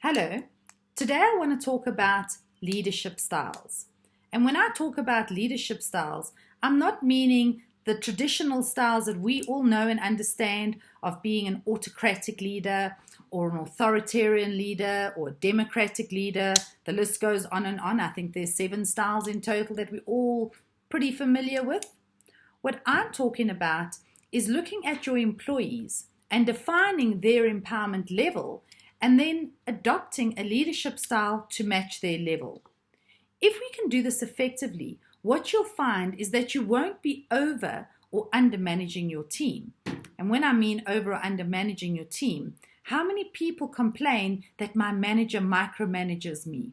Hello, today I want to talk about leadership styles. And when I talk about leadership styles, I'm not meaning the traditional styles that we all know and understand of being an autocratic leader or an authoritarian leader or a democratic leader. The list goes on and on. I think there's 7 styles in total that we're all pretty familiar with. What I'm talking about is looking at your employees and defining their empowerment level and then adopting a leadership style to match their level. If we can do this effectively, what you'll find is that you won't be over or under managing your team. And when I mean over or under managing your team, how many people complain that my manager micromanages me?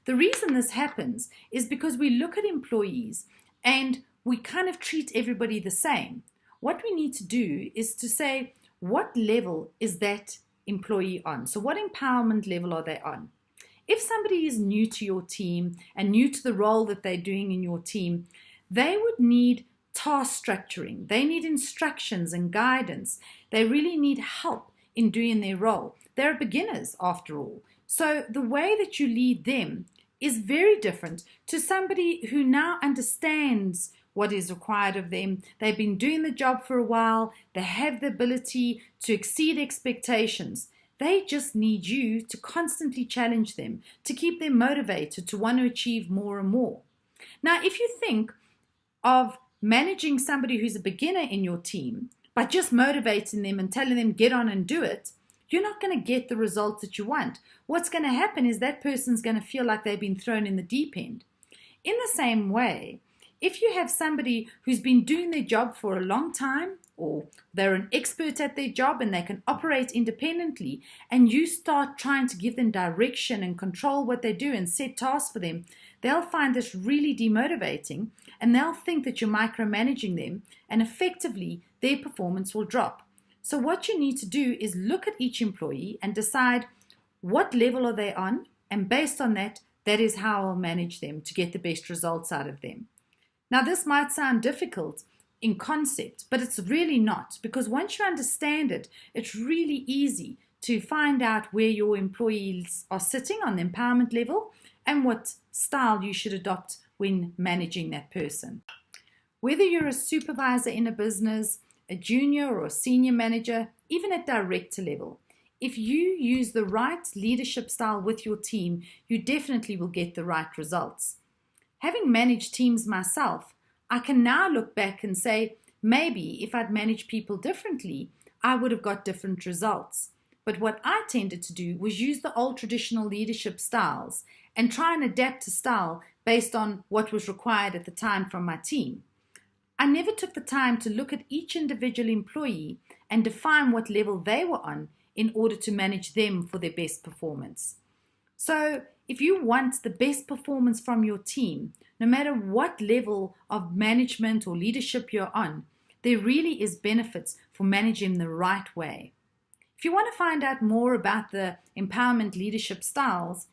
The reason this happens is because we look at employees and we kind of treat everybody the same. What we need to do is to say, what level is that employee on? So what empowerment level are they on? If somebody is new to your team and new to the role that they're doing in your team, they would need task structuring. They need instructions and guidance. They really need help in doing their role. They're beginners after all. So the way that you lead them is very different to somebody who now understands what is required of them. They've been doing the job for a while. They have the ability to exceed expectations. They just need you to constantly challenge them, to keep them motivated, to want to achieve more and more. Now, if you think of managing somebody who's a beginner in your team by just motivating them and telling them get on and do it, you're not going to get the results that you want. What's going to happen is that person's going to feel like they've been thrown in the deep end. In the same way, if you have somebody who's been doing their job for a long time, or they're an expert at their job and they can operate independently, and you start trying to give them direction and control what they do and set tasks for them, they'll find this really demotivating and they'll think that you're micromanaging them, and effectively their performance will drop. So what you need to do is look at each employee and decide what level are they on, and based on that, that is how I'll manage them to get the best results out of them. Now, this might sound difficult in concept, but it's really not, because once you understand it, it's really easy to find out where your employees are sitting on the empowerment level and what style you should adopt when managing that person. Whether you're a supervisor in a business, a junior or a senior manager, even at director level, if you use the right leadership style with your team, you definitely will get the right results. Having managed teams myself, I can now look back and say, maybe if I'd managed people differently, I would have got different results. But what I tended to do was use the old traditional leadership styles and try and adapt a style based on what was required at the time from my team. I never took the time to look at each individual employee and define what level they were on in order to manage them for their best performance. So if you want the best performance from your team, no matter what level of management or leadership you're on, there really is benefits for managing the right way. If you want to find out more about the empowerment leadership styles,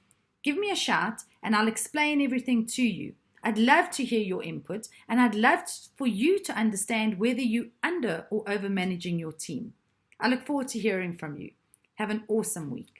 give me a shout and I'll explain everything to you. I'd love to hear your input, and I'd love for you to understand whether you're under or over managing your team. I look forward to hearing from you. Have an awesome week.